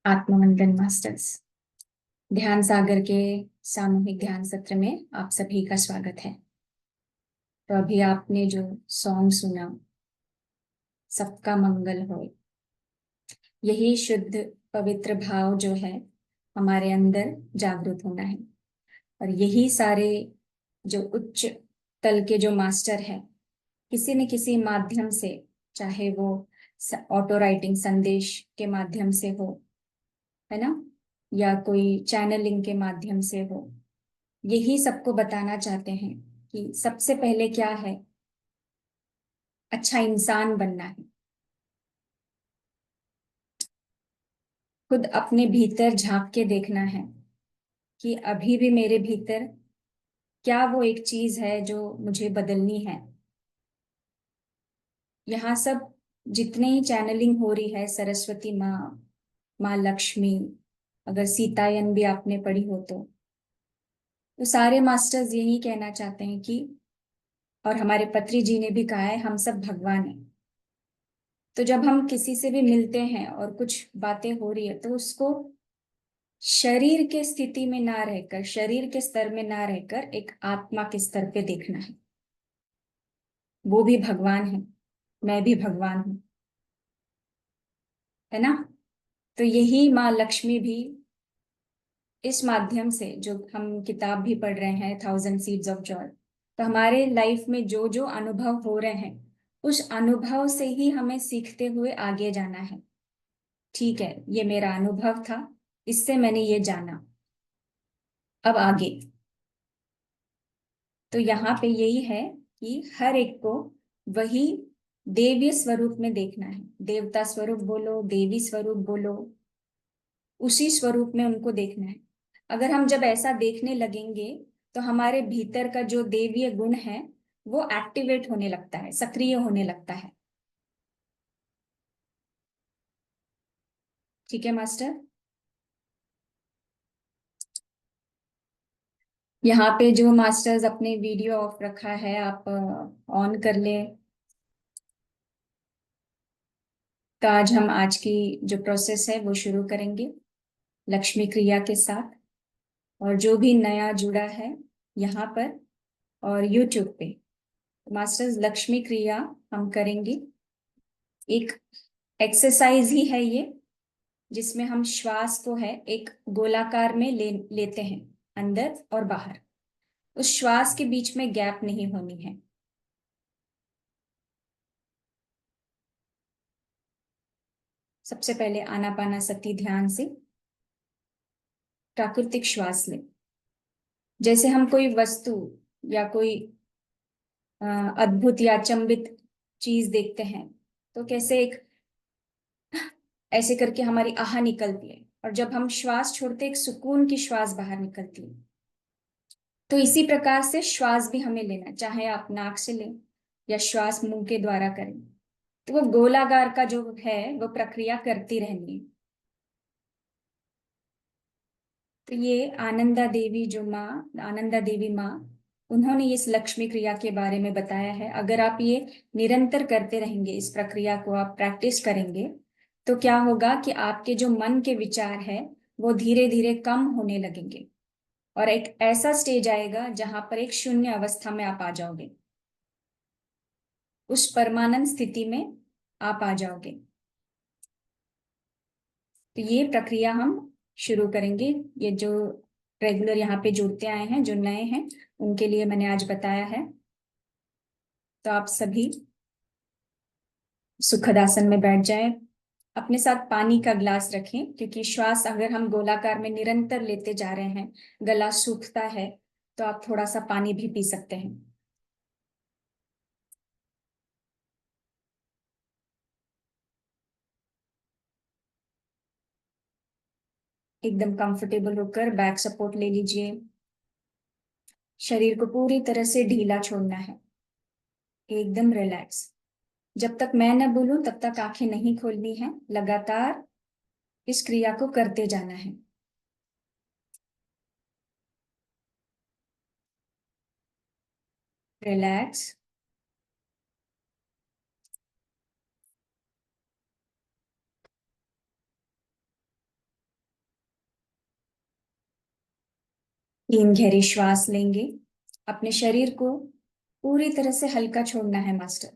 आत्मवंदन masters ध्यान सागर के सामूहिक ध्यान सत्र में आप सभी का स्वागत है। तो अभी आपने जो सॉन्ग सुना, सबका मंगल हो, यही शुद्ध पवित्र भाव जो है हमारे अंदर जागृत होना है। और यही सारे जो उच्च तल के जो मास्टर है, किसी न किसी माध्यम से, चाहे वो ऑटो राइटिंग संदेश के माध्यम से हो, है ना, या कोई चैनलिंग के माध्यम से हो, यही सबको बताना चाहते हैं कि सबसे पहले क्या है, अच्छा इंसान बनना है। खुद अपने भीतर झांक के देखना है कि अभी भी मेरे भीतर क्या वो एक चीज है जो मुझे बदलनी है। यहाँ सब जितने ही चैनलिंग हो रही है, सरस्वती माँ, माँ लक्ष्मी, अगर सीतायन भी आपने पढ़ी हो तो सारे मास्टर्स यही कहना चाहते हैं कि, और हमारे पत्री जी ने भी कहा है, हम सब भगवान हैं। तो जब हम किसी से भी मिलते हैं और कुछ बातें हो रही है तो उसको शरीर के स्थिति में ना रहकर, शरीर के स्तर में ना रहकर एक आत्मा के स्तर पे देखना है। वो भी भगवान है, मैं भी भगवान हूं, है ना। तो यही माँ लक्ष्मी भी इस माध्यम से, जो हम किताब भी पढ़ रहे हैं, थाउजेंड सीड्स ऑफ जॉय, तो हमारे लाइफ में जो जो अनुभव हो रहे हैं, उस अनुभव से ही हमें सीखते हुए आगे जाना है। ठीक है, ये मेरा अनुभव था, इससे मैंने ये जाना, अब आगे। तो यहाँ पे यही है कि हर एक को वही देवीय स्वरूप में देखना है। देवता स्वरूप बोलो, देवी स्वरूप बोलो, उसी स्वरूप में उनको देखना है। अगर हम जब ऐसा देखने लगेंगे तो हमारे भीतर का जो देवीय गुण है वो एक्टिवेट होने लगता है, सक्रिय होने लगता है। ठीक है मास्टर। यहाँ पे जो मास्टर्स अपने वीडियो ऑफ रखा है, आप ऑन कर ले। तो आज की जो प्रोसेस है वो शुरू करेंगे लक्ष्मी क्रिया के साथ। और जो भी नया जुड़ा है यहाँ पर और यूट्यूब पे, मास्टर्स लक्ष्मी क्रिया हम करेंगे। एक एक्सरसाइज ही है ये, जिसमें हम श्वास को है एक गोलाकार में लेते हैं, अंदर और बाहर। उस श्वास के बीच में गैप नहीं होनी है। सबसे पहले आनापानासति ध्यान से प्राकृतिक श्वास ले। जैसे हम कोई वस्तु या कोई अद्भुत या अचंभित चीज देखते हैं, तो कैसे एक ऐसे करके हमारी आह निकलती है, और जब हम श्वास छोड़ते एक सुकून की श्वास बाहर निकलती है। तो इसी प्रकार से श्वास भी हमें लेना, चाहे आप नाक से लें या श्वास मुंह के द्वारा करें, तो वो गोलाकार का जो है वो प्रक्रिया करती रहनी है। तो ये आनंदा देवी जो माँ, आनंदा देवी माँ, उन्होंने इस लक्ष्मी क्रिया के बारे में बताया है। अगर आप ये निरंतर करते रहेंगे, इस प्रक्रिया को आप प्रैक्टिस करेंगे, तो क्या होगा कि आपके जो मन के विचार है वो धीरे धीरे कम होने लगेंगे, और एक ऐसा स्टेज आएगा जहां पर एक शून्य अवस्था में आप आ जाओगे, उस परमानंद स्थिति में आप आ जाओगे। तो ये प्रक्रिया हम शुरू करेंगे। ये जो रेगुलर यहाँ पे जुड़ते आए हैं, जो नए हैं, उनके लिए मैंने आज बताया है। तो आप सभी सुखद आसन में बैठ जाएं। अपने साथ पानी का ग्लास रखें, क्योंकि श्वास अगर हम गोलाकार में निरंतर लेते जा रहे हैं, गला सूखता है, तो आप थोड़ा सा पानी भी पी सकते हैं। एकदम कंफर्टेबल होकर बैक सपोर्ट ले लीजिए। शरीर को पूरी तरह से ढीला छोड़ना है, एकदम रिलैक्स। जब तक मैं न बोलूं तब तक आंखें नहीं खोलनी है, लगातार इस क्रिया को करते जाना है। रिलैक्स। तीन गहरी श्वास लेंगे। अपने शरीर को पूरी तरह से हल्का छोड़ना है मास्टर।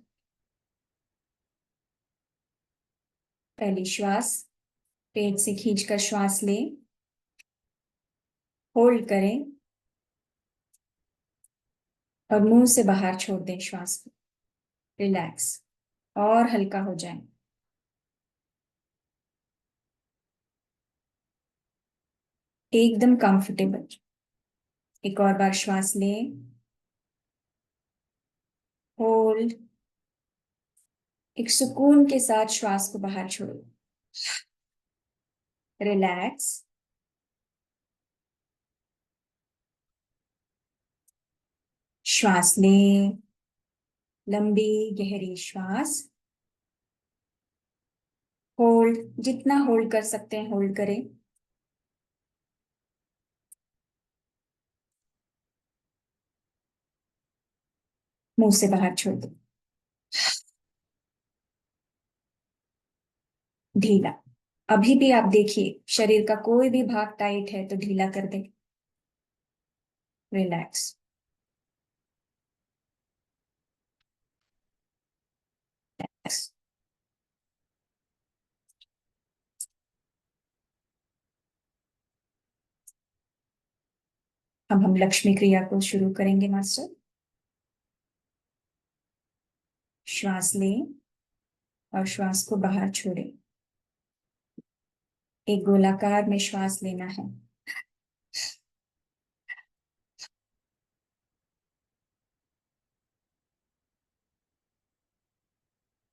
पहली श्वास, पेट से खींचकर श्वास लें, होल्ड करें और मुंह से बाहर छोड़ दें श्वास को। रिलैक्स और हल्का हो जाए। एकदम कंफर्टेबल। एक और बार श्वास लें, होल्ड, एक सुकून के साथ श्वास को बाहर छोड़ो। रिलैक्स। श्वास लें, लंबी गहरी श्वास। होल्ड, जितना होल्ड कर सकते हैं होल्ड करें। मुंह से बाहर छोड़ दो। ढीला। अभी भी आप देखिए शरीर का कोई भी भाग टाइट है तो ढीला कर दे। रिलैक्स। अब हम लक्ष्मी क्रिया को शुरू करेंगे मास्टर। श्वास लें और श्वास को बाहर छोड़ें। एक गोलाकार में श्वास लेना है।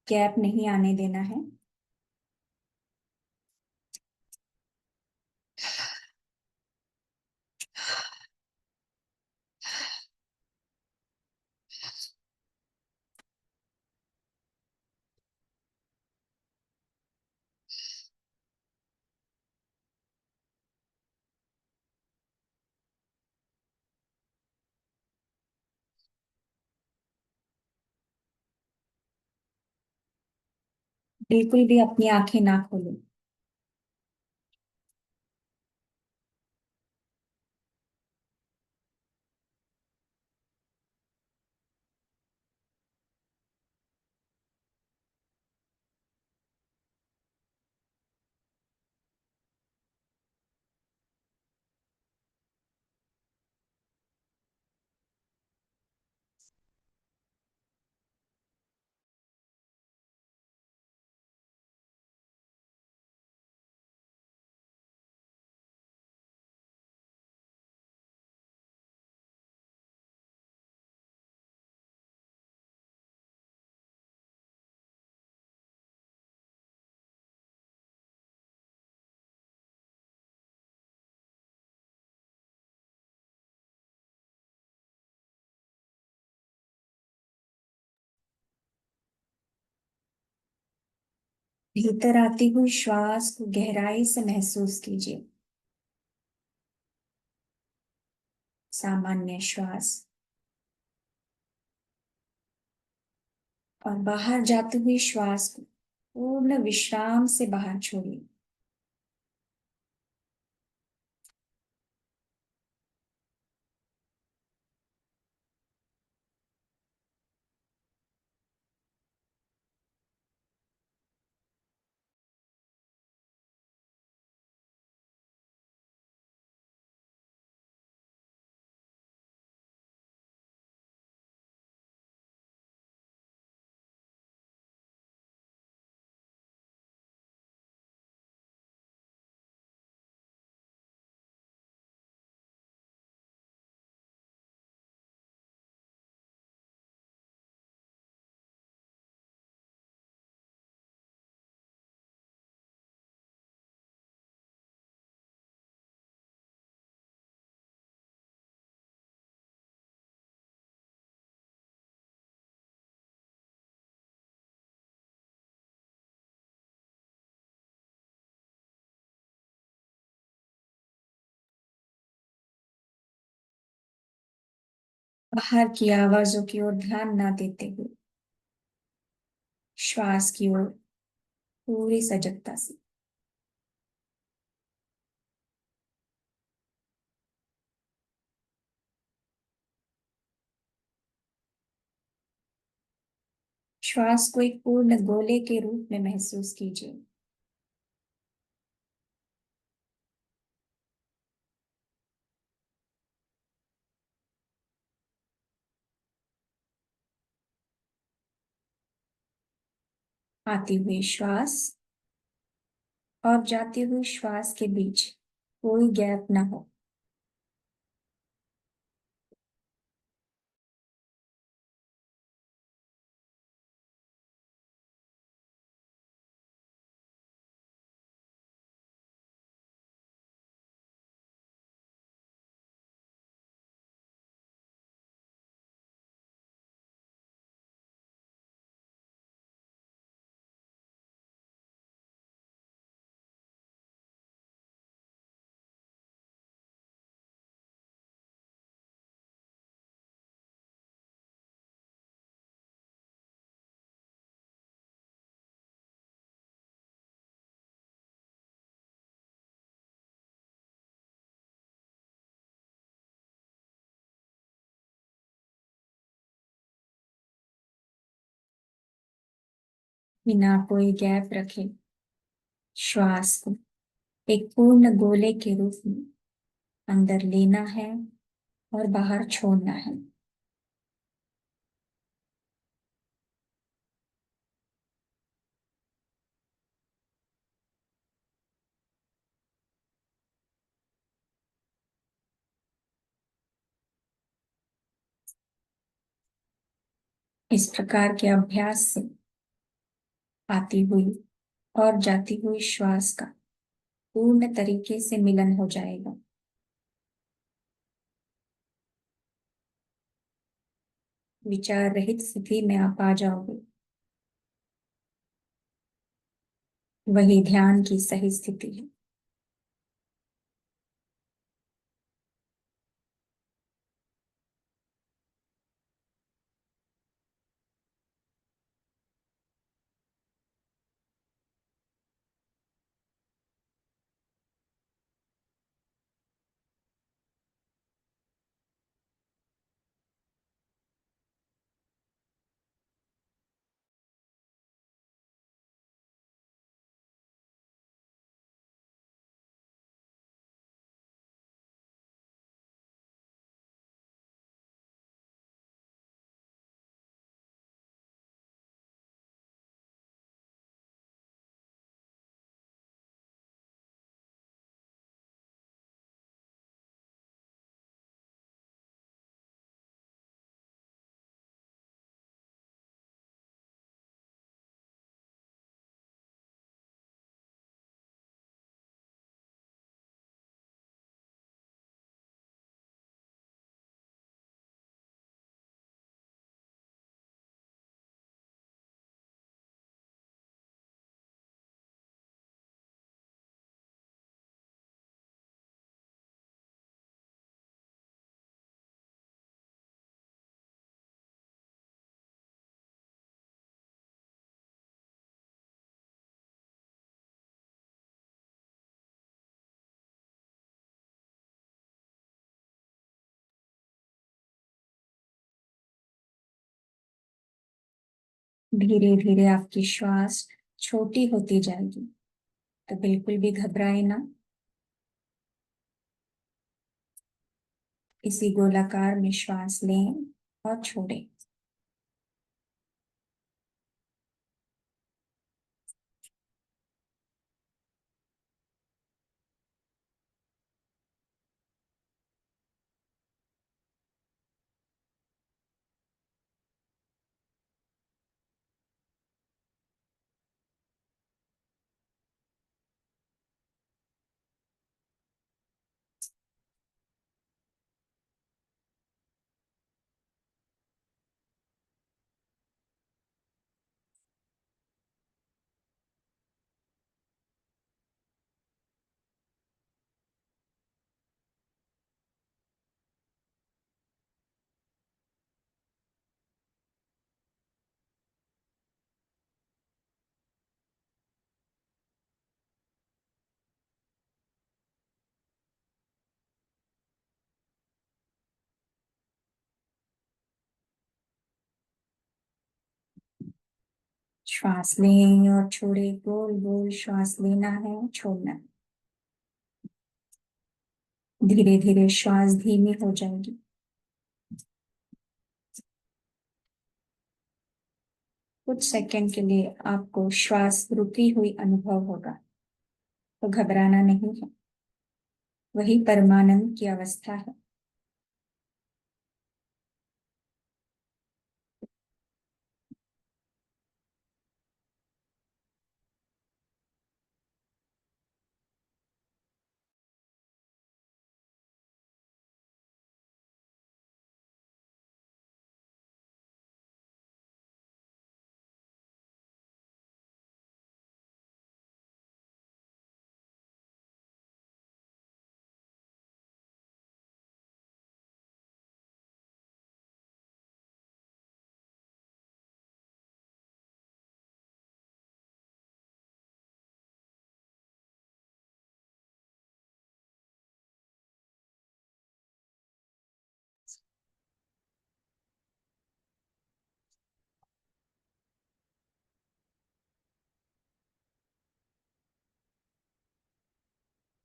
गैप नहीं आने देना है। बिल्कुल भी अपनी आंखें ना खोलें। भीतर आती हुई श्वास को गहराई से महसूस कीजिए। सामान्य श्वास। और बाहर जाती हुई श्वास को पूर्ण विश्राम से बाहर छोड़िए। बाहर की आवाजों की ओर ध्यान ना देते हुए श्वास की ओर पूरी सजगता से। श्वास को एक पूर्ण गोले के रूप में महसूस कीजिए। आती हुई श्वास और जाती हुई श्वास के बीच कोई गैप ना हो। बिना कोई गैप रखे श्वास को एक पूर्ण गोले के रूप में अंदर लेना है और बाहर छोड़ना है। इस प्रकार के अभ्यास से आती हुई और जाती हुई श्वास का पूर्ण तरीके से मिलन हो जाएगा। विचार रहित स्थिति में आप आ जाओगे। वही ध्यान की सही स्थिति है। धीरे धीरे आपकी श्वास छोटी होती जाएगी, तो बिल्कुल भी घबराए ना। इसी गोलाकार में श्वास लें और छोड़ें। श्वास लें और छोड़े, गोल गोल श्वास लेना है, छोड़ना है। धीरे धीरे श्वास धीमी हो जाएगी। कुछ सेकंड के लिए आपको श्वास रुकी हुई अनुभव होगा, तो घबराना नहीं है, वही परमानंद की अवस्था है।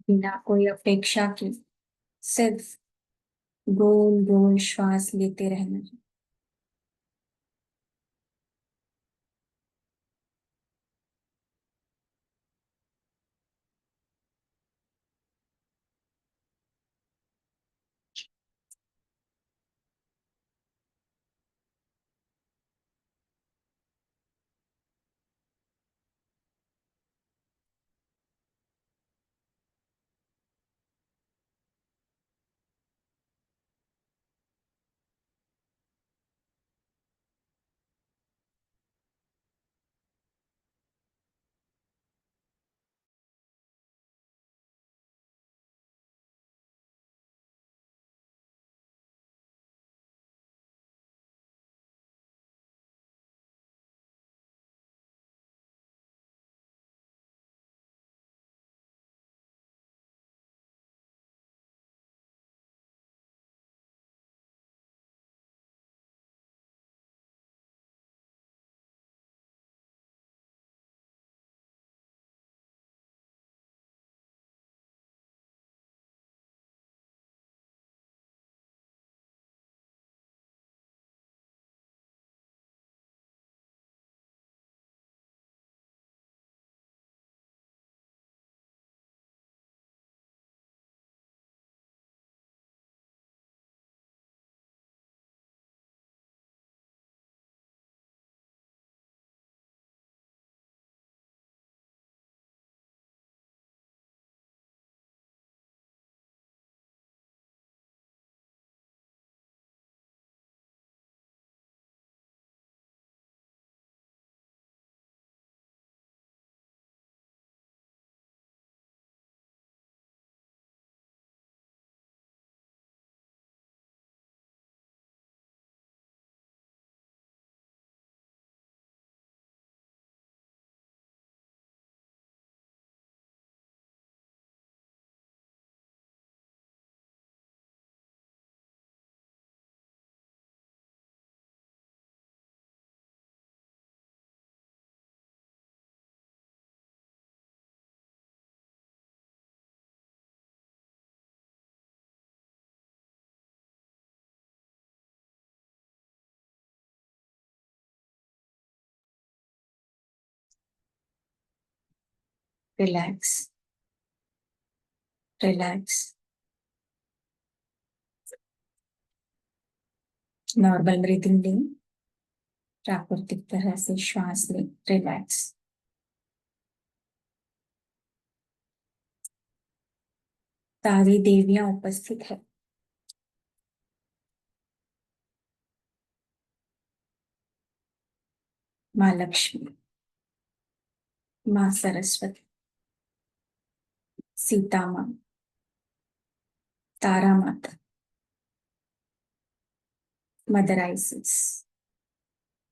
बिना कोई अपेक्षा की सिर्फ गोल गोल श्वास लेते रहना है। Relax, relax. नॉर्मल ब्रीथिंग लें, प्राकृतिक तरह से श्वास लें, रिलैक्स। सारी देवियां उपस्थित है। माँ लक्ष्मी, माँ सरस्वती, सीता माँ, तारा माता, mother Isis,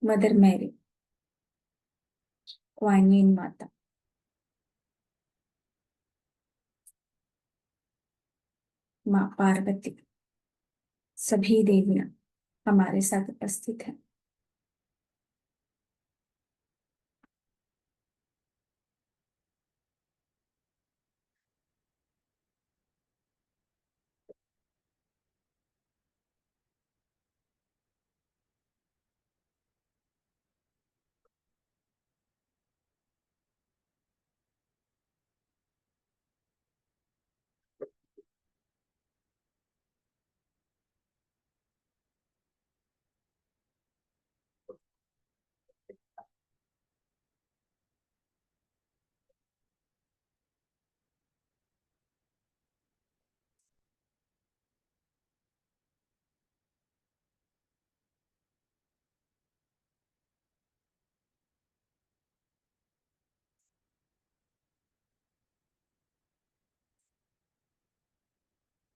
mother Mary, Kwan Yin माता, माँ पार्वती, सभी देवियां हमारे साथ उपस्थित है।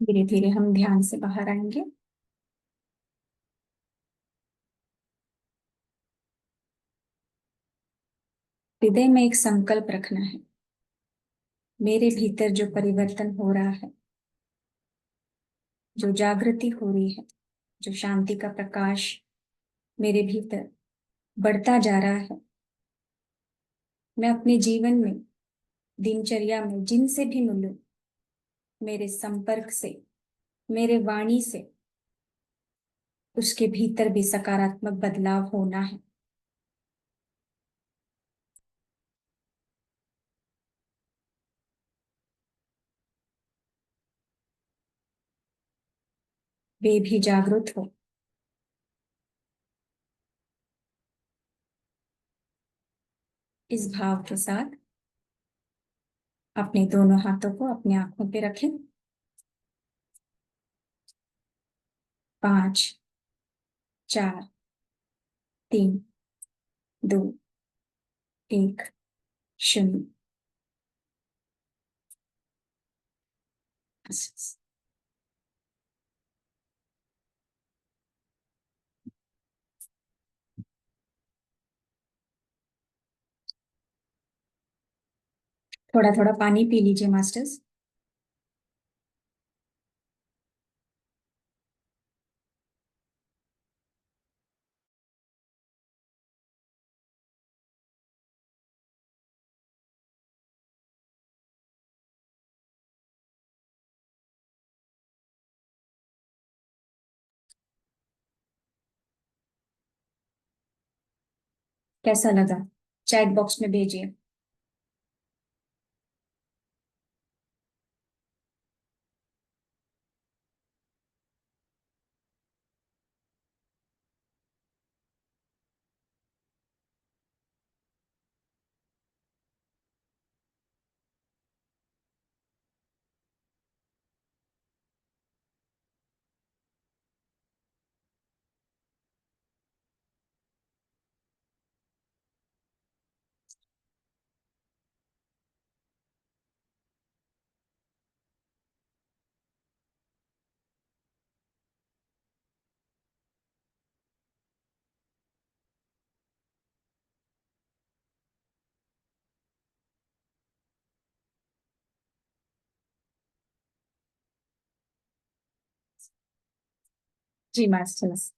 धीरे धीरे हम ध्यान से बाहर आएंगे। हृदय में एक संकल्प रखना है, मेरे भीतर जो परिवर्तन हो रहा है, जो जागृति हो रही है, जो शांति का प्रकाश मेरे भीतर बढ़ता जा रहा है, मैं अपने जीवन में, दिनचर्या में जिनसे भी मिलूं, मेरे संपर्क से, मेरे वाणी से, उसके भीतर भी सकारात्मक बदलाव होना है। वे भी जागरूक हो। इस भाव के साथ अपने दोनों हाथों को अपनी आंखों पे रखें। 5, 4, 3, 2, 1, 0। थोड़ा थोड़ा पानी पी लीजिए मास्टर्स। कैसा लगा? चैट बॉक्स में भेजिए। जी मास्टर्स।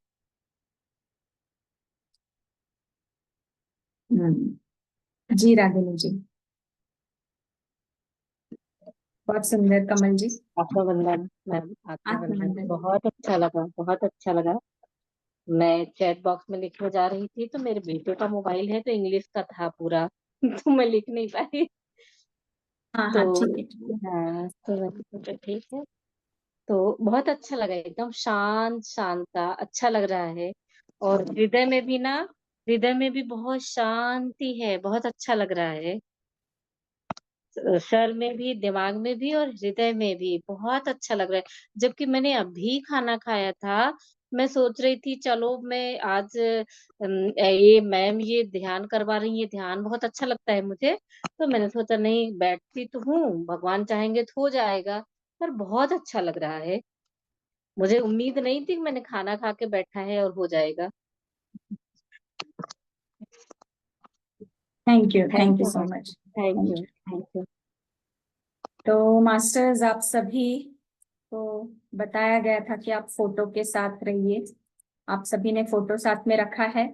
जी रागिनी जी। बहुत सुंदर कमल जी। आत्मबंधन मैम, आत्मबंधन आत्मबंधन। बहुत अच्छा लगा, बहुत अच्छा लगा। मैं चैट बॉक्स में लिखने जा रही थी तो मेरे बेटे का मोबाइल है तो इंग्लिश का था पूरा तो मैं लिख नहीं पाई। हाँ तो हाँ, ठीक है ठीक है। हाँ, तो मैंने सोचा ठीक है। तो बहुत अच्छा लगा, एकदम शांत शांता अच्छा लग रहा है। और हृदय में भी बहुत शांति है, बहुत अच्छा लग रहा है। सर में भी, दिमाग में भी और हृदय में भी बहुत अच्छा लग रहा है। जबकि मैंने अभी खाना खाया था, मैं सोच रही थी चलो मैं आज ये मैम ये ध्यान करवा रही है, ध्यान बहुत अच्छा लगता है मुझे। तो मैंने सोचा नहीं, बैठती तो हूँ, भगवान चाहेंगे तो हो जाएगा। पर बहुत अच्छा लग रहा है। मुझे उम्मीद नहीं थी कि मैंने खाना खा के बैठा है और हो जाएगा। Thank thank you you so master, much. Thank thank you, you. Thank you. तो मास्टर्स, आप सभी को बताया गया था कि आप फोटो के साथ रहिए। आप सभी ने फोटो साथ में रखा है।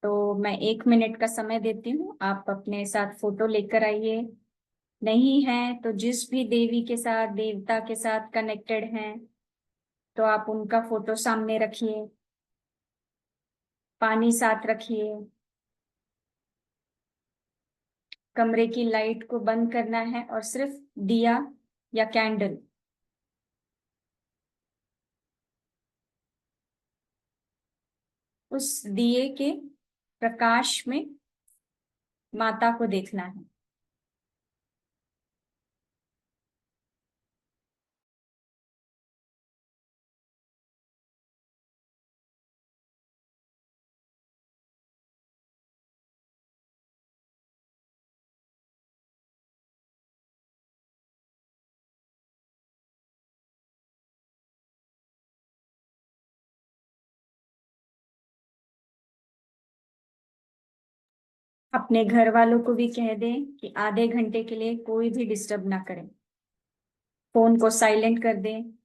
तो मैं 1 मिनट का समय देती हूँ, आप अपने साथ फोटो लेकर आइए। नहीं है तो जिस भी देवी के साथ, देवता के साथ कनेक्टेड हैं, तो आप उनका फोटो सामने रखिए। पानी साथ रखिए। कमरे की लाइट को बंद करना है और सिर्फ दिया या कैंडल, उस दिए के प्रकाश में माता को देखना है। अपने घर वालों को भी कह दें कि आधे घंटे के लिए कोई भी डिस्टर्ब ना करें, फोन को साइलेंट कर दें।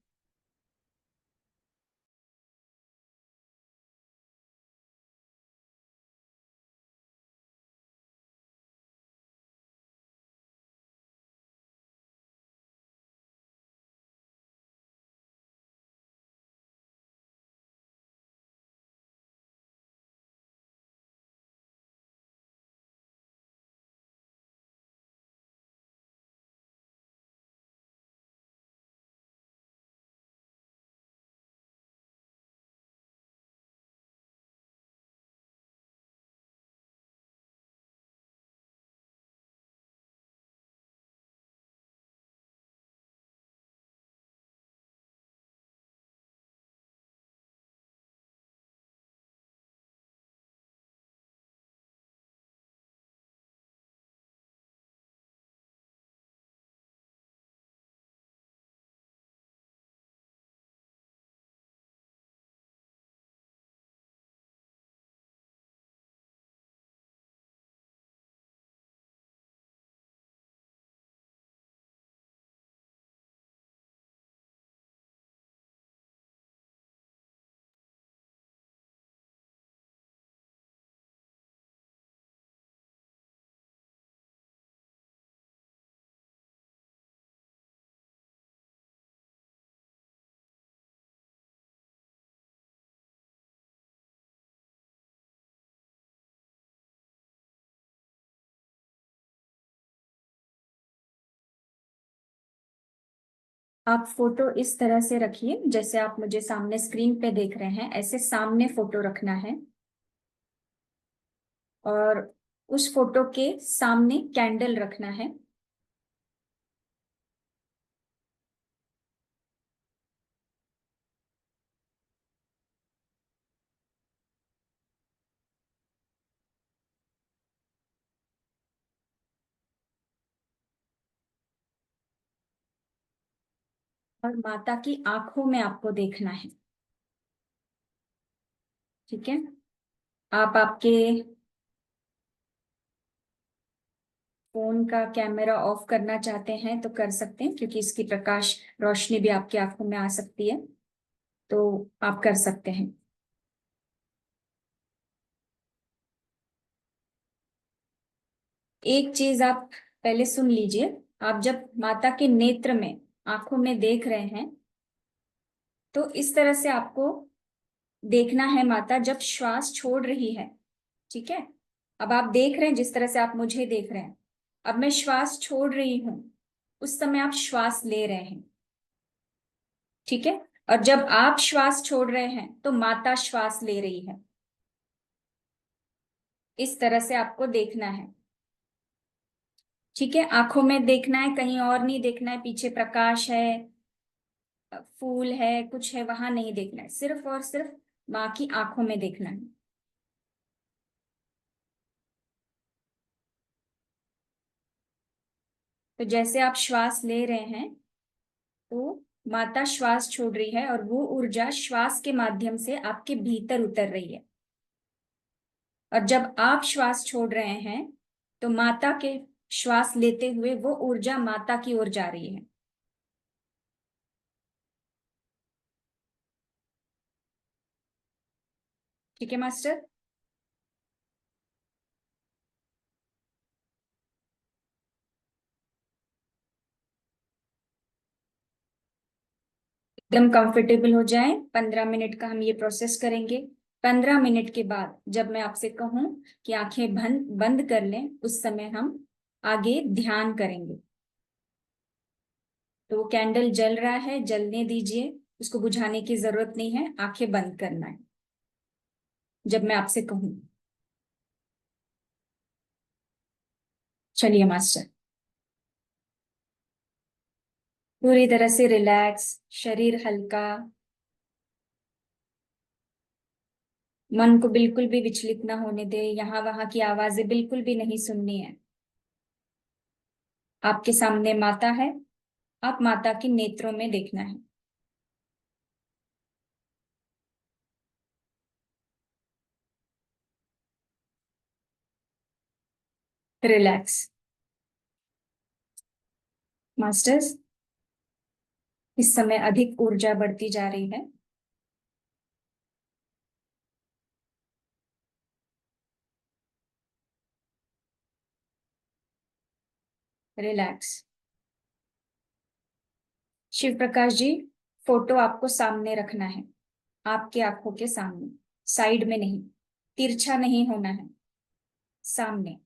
आप फोटो इस तरह से रखिए जैसे आप मुझे सामने स्क्रीन पे देख रहे हैं, ऐसे सामने फोटो रखना है। और उस फोटो के सामने कैंडल रखना है। और माता की आंखों में आपको देखना है। ठीक है। आप आपके फोन का कैमरा ऑफ करना चाहते हैं तो कर सकते हैं, क्योंकि इसकी प्रकाश रोशनी भी आपकी आंखों में आ सकती है, तो आप कर सकते हैं। एक चीज आप पहले सुन लीजिए। आप जब माता के नेत्र में, आंखों में देख रहे हैं, तो इस तरह से आपको देखना है माता जब श्वास छोड़ रही है। ठीक है। अब आप देख रहे हैं जिस तरह से आप मुझे देख रहे हैं। अब मैं श्वास छोड़ रही हूं, उस समय आप श्वास ले रहे हैं। ठीक है। और जब आप श्वास छोड़ रहे हैं तो माता श्वास ले रही है। इस तरह से आपको देखना है। ठीक है। आंखों में देखना है, कहीं और नहीं देखना है। पीछे प्रकाश है, फूल है, कुछ है, वहां नहीं देखना है। सिर्फ और सिर्फ माँ की आंखों में देखना है। तो जैसे आप श्वास ले रहे हैं, तो माता श्वास छोड़ रही है और वो ऊर्जा श्वास के माध्यम से आपके भीतर उतर रही है। और जब आप श्वास छोड़ रहे हैं तो माता के श्वास लेते हुए वो ऊर्जा माता की ओर जा रही है। ठीक है मास्टर। एकदम कंफर्टेबल हो जाए। 15 मिनट का हम ये प्रोसेस करेंगे। 15 मिनट के बाद जब मैं आपसे कहूं कि आंखें बंद बंद कर लें, उस समय हम आगे ध्यान करेंगे। तो वो कैंडल जल रहा है, जलने दीजिए। उसको बुझाने की जरूरत नहीं है, आंखें बंद करना है जब मैं आपसे कहूं। चलिए मास्टर। पूरी तरह से रिलैक्स, शरीर हल्का। मन को बिल्कुल भी विचलित ना होने दे, यहाँ वहां की आवाजें बिल्कुल भी नहीं सुननी है। आपके सामने माता है, आप माता के नेत्रों में देखना है। रिलैक्स। मास्टर्स, इस समय अधिक ऊर्जा बढ़ती जा रही है। रिलैक्स। शिव प्रकाश जी, फोटो आपको सामने रखना है, आपके आंखों के सामने, साइड में नहीं, तिरछा नहीं होना है, सामने।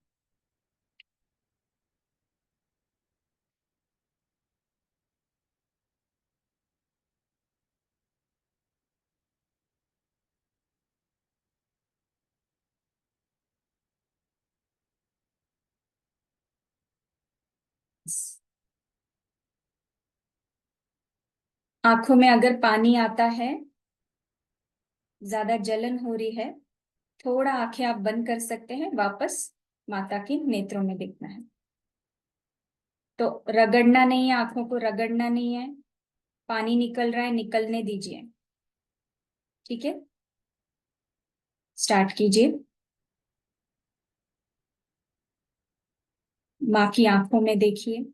आंखों में अगर पानी आता है, ज्यादा जलन हो रही है, थोड़ा आंखें आप बंद कर सकते हैं, वापस माता की नेत्रों में देखना है। तो रगड़ना नहीं है, आंखों को रगड़ना नहीं है। पानी निकल रहा है, निकलने दीजिए। ठीक है, स्टार्ट कीजिए। माँ की आंखों में देखिए।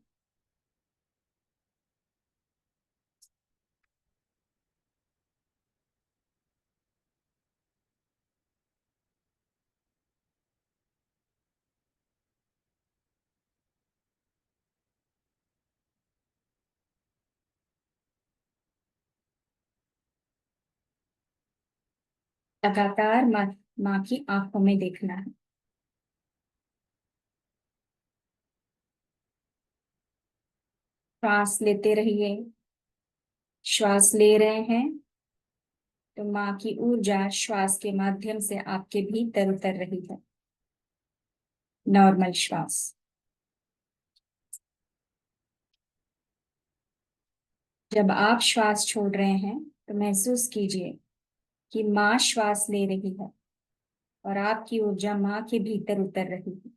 लगातार माँ की आंखों में देखना है। श्वास लेते रहिए। श्वास ले रहे हैं तो माँ की ऊर्जा श्वास के माध्यम से आपके भीतर उतर रही है। नॉर्मल श्वास। जब आप श्वास छोड़ रहे हैं तो महसूस कीजिए कि माँ श्वास ले रही है और आपकी ऊर्जा माँ के भीतर उतर रही है।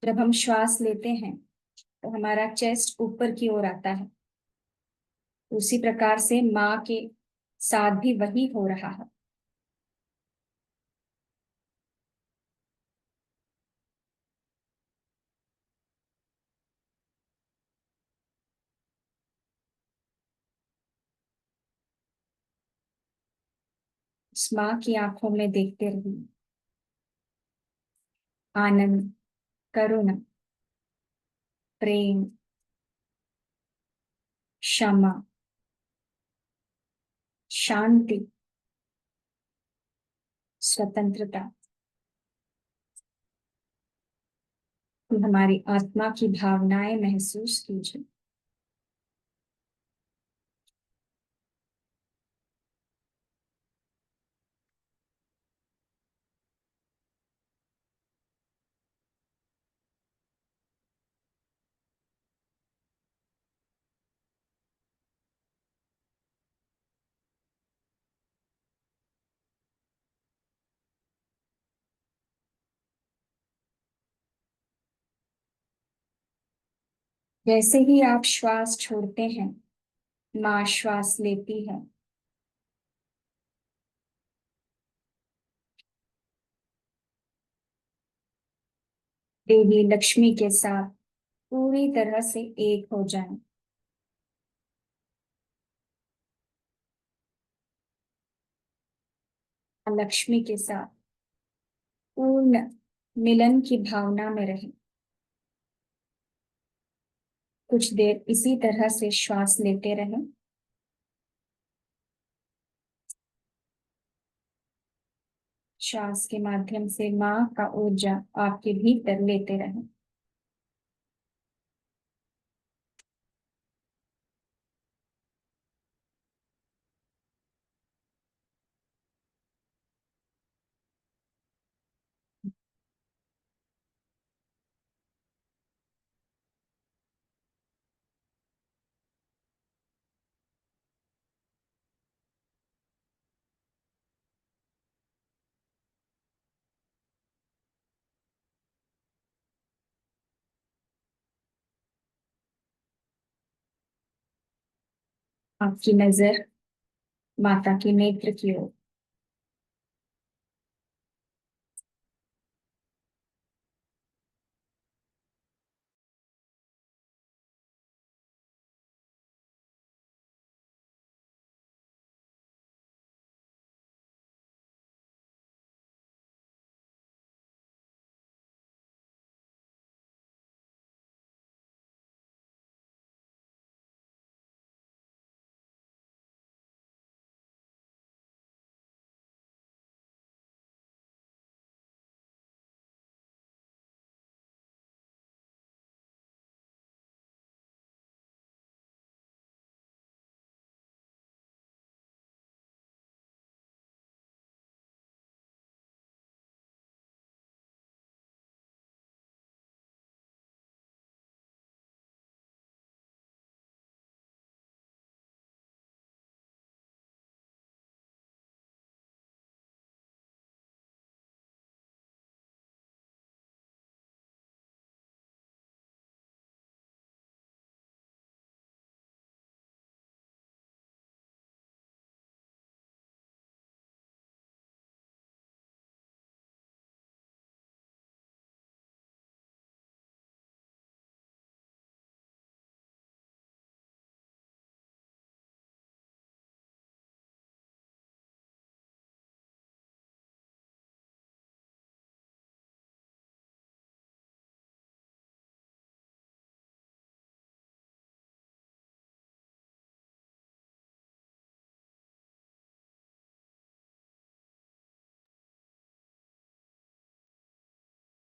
जब हम श्वास लेते हैं तो हमारा चेस्ट ऊपर की ओर आता है। उसी प्रकार से माँ के साथ भी वही हो रहा है। उस माँ की आंखों में देखते रहिए। आनंद, करुणा, प्रेम, क्षमा, शांति, स्वतंत्रता, हमारी आत्मा की भावनाएं महसूस कीजिए। जैसे ही आप श्वास छोड़ते हैं, माँ श्वास लेती है। देवी लक्ष्मी के साथ पूरी तरह से एक हो जाएं। लक्ष्मी के साथ पूर्ण मिलन की भावना में रहें। कुछ देर इसी तरह से श्वास लेते रहें। श्वास के माध्यम से माँ का ऊर्जा आपके भीतर लेते रहें। आपकी नजर माता के नेत्र की ओर।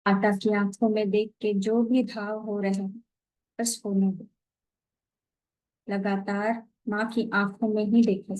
माता की आंखों में देख के जो भी भाव हो रहे हैं, बस होने दो। लगातार माँ की आंखों में ही देखें।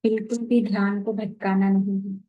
बिल्कुल भी ध्यान को भटकाना नहीं है।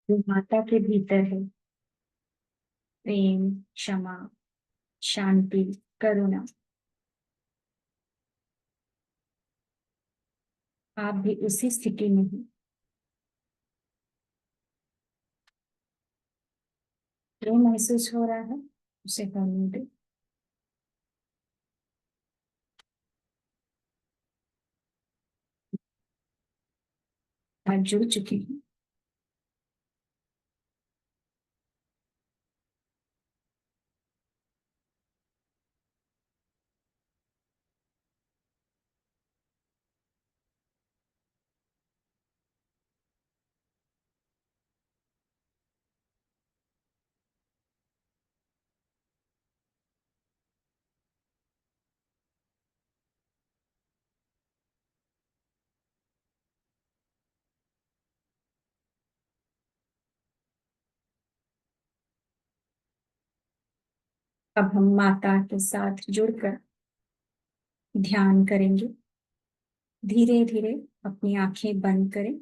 जो माता के भीतर है, प्रेम, क्षमा, शांति, करुणा, आप भी उसी स्थिति में हैं। जो महसूस हो रहा है उसे होने दो। आज जुड़ चुकी हूँ। अब हम माता के साथ जुड़कर ध्यान करेंगे। धीरे धीरे अपनी आंखें बंद करें।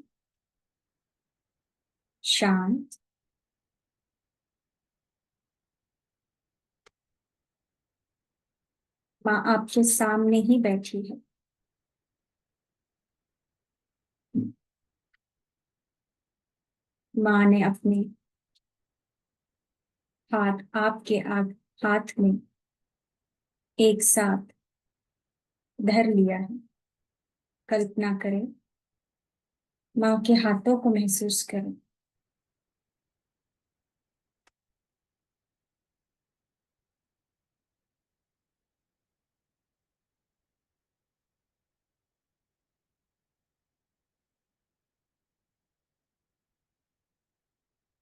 शांत। माँ आपके सामने ही बैठी है। माँ ने अपने हाथ आपके हाथ में एक साथ धर लिया है। कल्पना करें, माँ के हाथों को महसूस करें।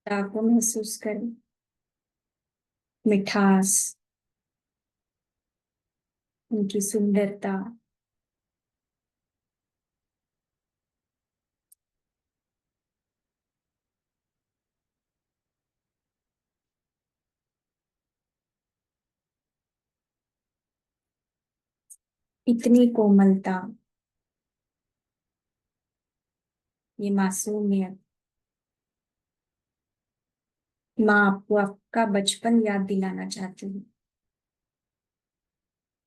माँ को महसूस करें। मिठास, उनकी सुंदरता, इतनी कोमलता, ये मासूमियत। माँ आपको आपका बचपन याद दिलाना चाहती है।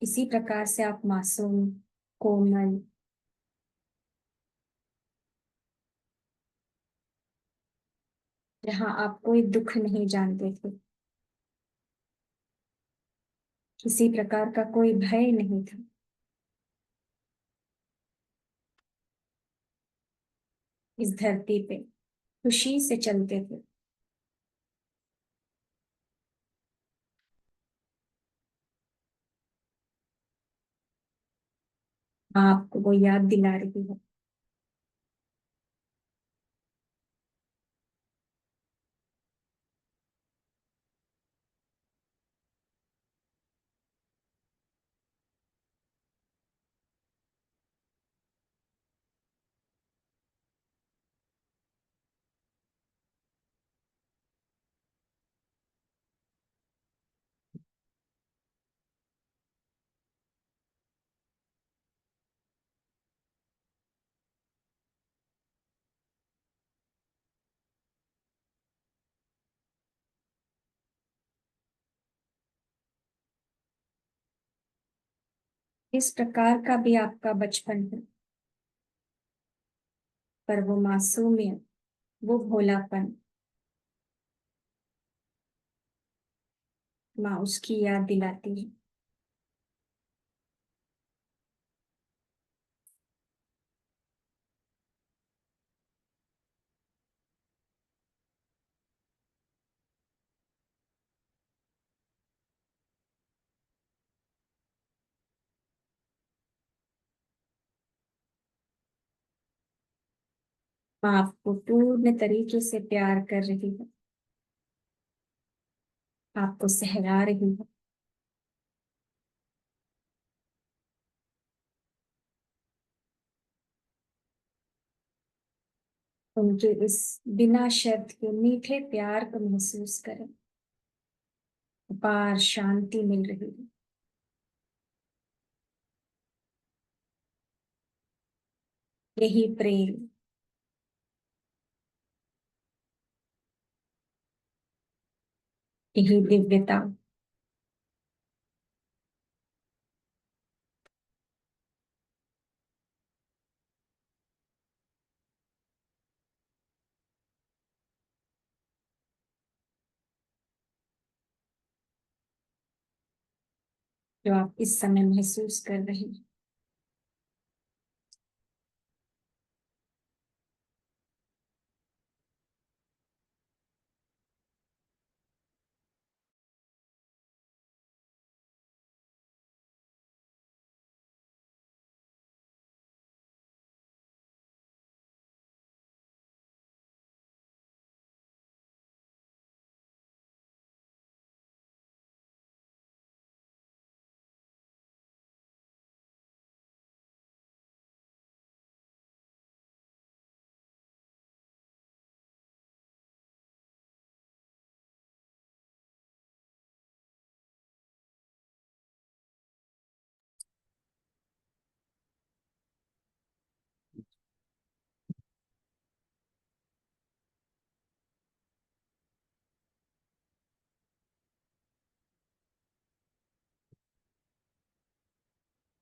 इसी प्रकार से आप मासूम, कोमल, जहाँ आप कोई दुख नहीं जानते थे, किसी प्रकार का कोई भय नहीं था, इस धरती पे खुशी से चलते थे। माँ आपको वो याद दिला रही है। इस प्रकार का भी आपका बचपन है, पर वो मासूमियत, वो भोलापन, माँ उसकी याद दिलाती है। माँ आपको पूर्ण तरीके से प्यार कर रही है, आपको सहला रही है। उनके इस बिना शर्त के मीठे प्यार को महसूस करें। अपार शांति मिल रही है। यही प्रेम, यही दिव्यता जो आप इस समय महसूस कर रहे हैं,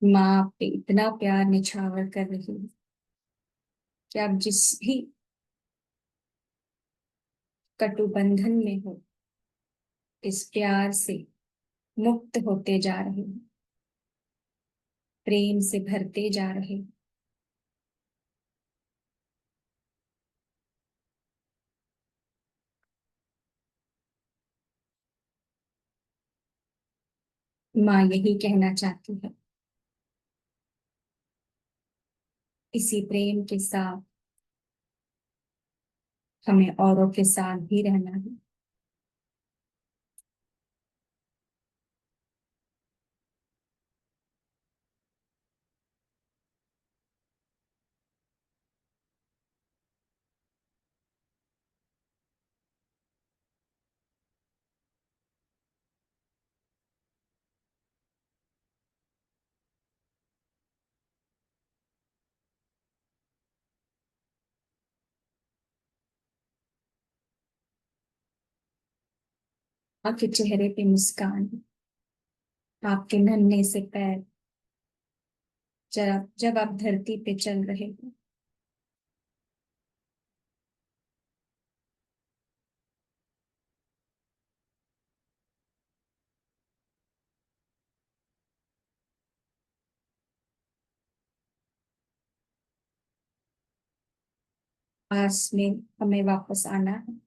माँ आप पे इतना प्यार निछावर कर रही है कि आप जिस भी कटुबंधन में हो, इस प्यार से मुक्त होते जा रहे हैं, प्रेम से भरते जा रहे हैं। माँ यही कहना चाहती है, इसी प्रेम के साथ हमें औरों के साथ भी रहना है। आपके चेहरे पे मुस्कान, आपके नन्हे से पैर, जब जब आप धरती पे चल रहे हो, पास में हमें वापस आना है।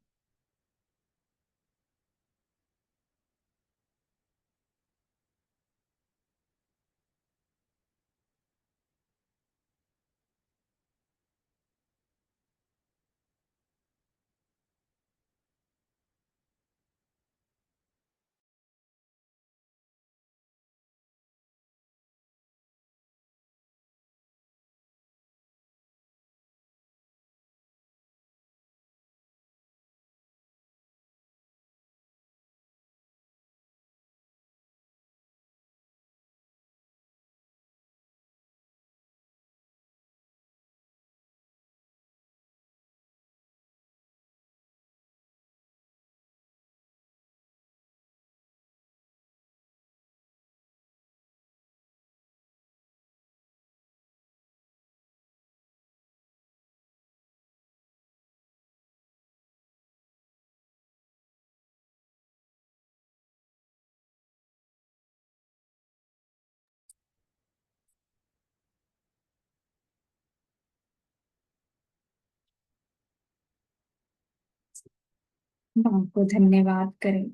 माँ को धन्यवाद करें,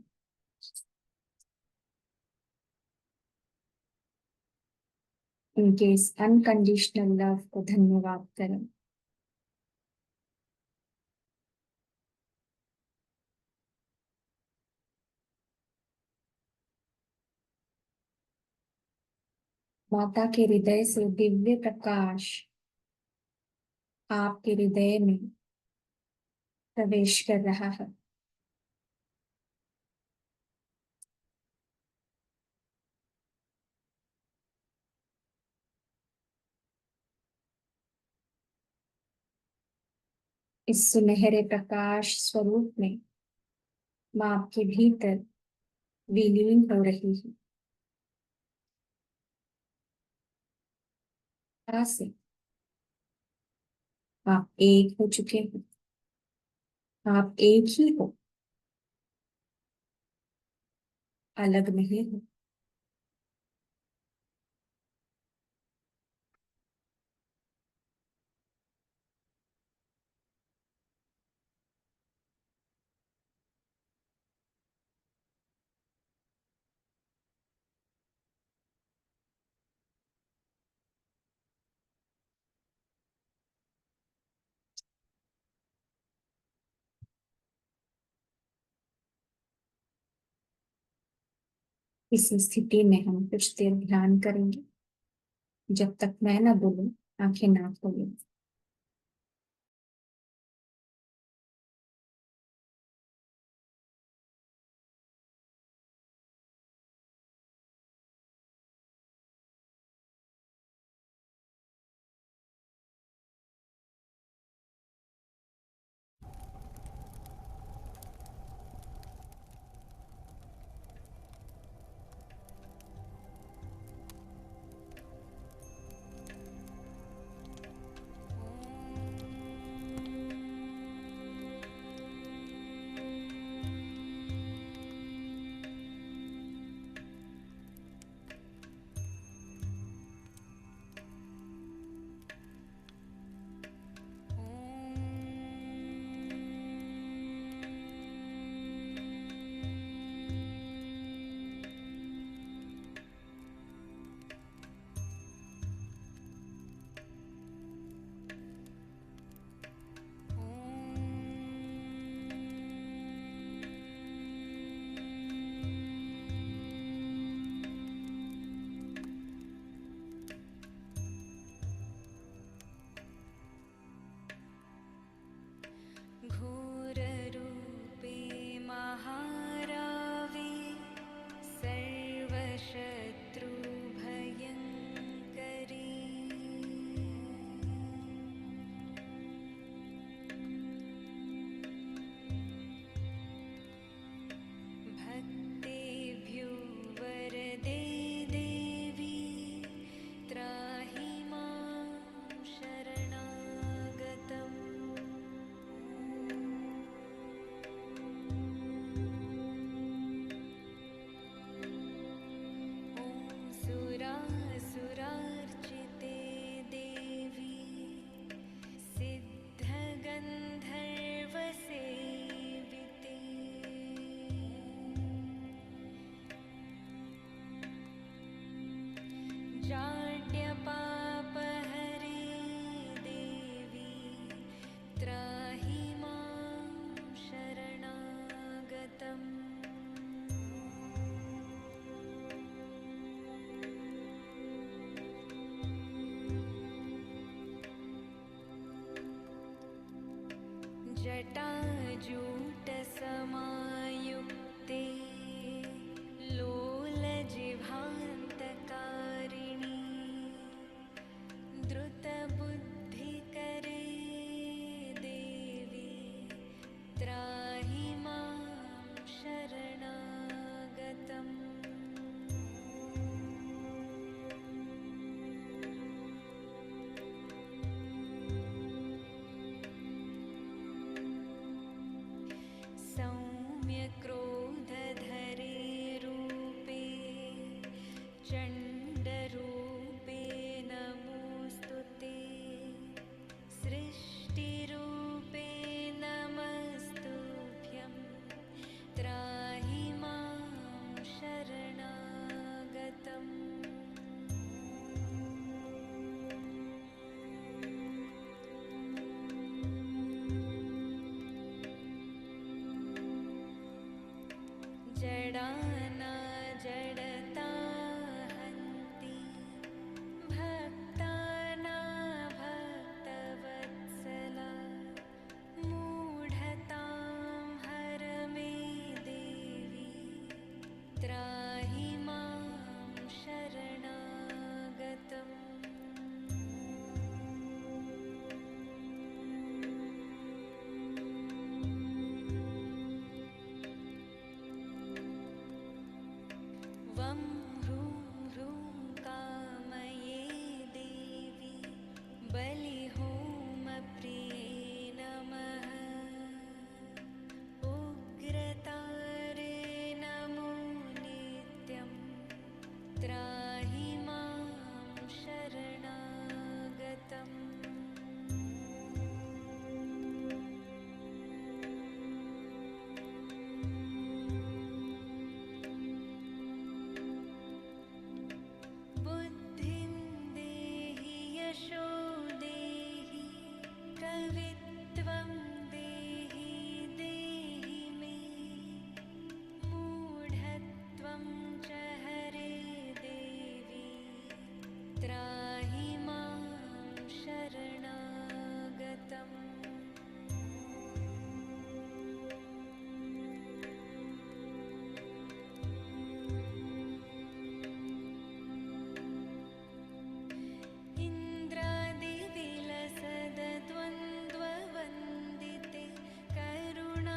उनके इस अनकंडीशनल लव को धन्यवाद करें। माता के हृदय से दिव्य प्रकाश आपके हृदय में प्रवेश कर रहा है। इस सुनहरे प्रकाश स्वरूप में माँ आपके भीतर विलीन हो रही है। कहाँ से? आप एक हो चुके हो। आप एक ही हो, अलग नहीं हो। इस स्थिति में हम कुछ देर ध्यान करेंगे। जब तक मैं ना बोलूं, आंखें ना खोलें। घोररूपे महारावे सर्वशत्रुभयङ्करी भक्तेभ्यो वरदे देवी त्राहि मां शरणागतम् सुरासुरार्चिते देवी सिद्धगन्धर्वसेविते जाड्यपापहरे देवी त्राहि मां शरणागतम् जटाजूटसमायुक्ते लोलजिह्वान्तकारिणि द्रुतबुद्धिकरे देवी त्राहि मां शरणागतम् यशो देहि कवित्वं देहि देहि मे मूढत्वं च हरे देवी त्राहि मां शरणागतम् इन्द्रादिविलसद्वन्द्ववन्दिते करुणामयि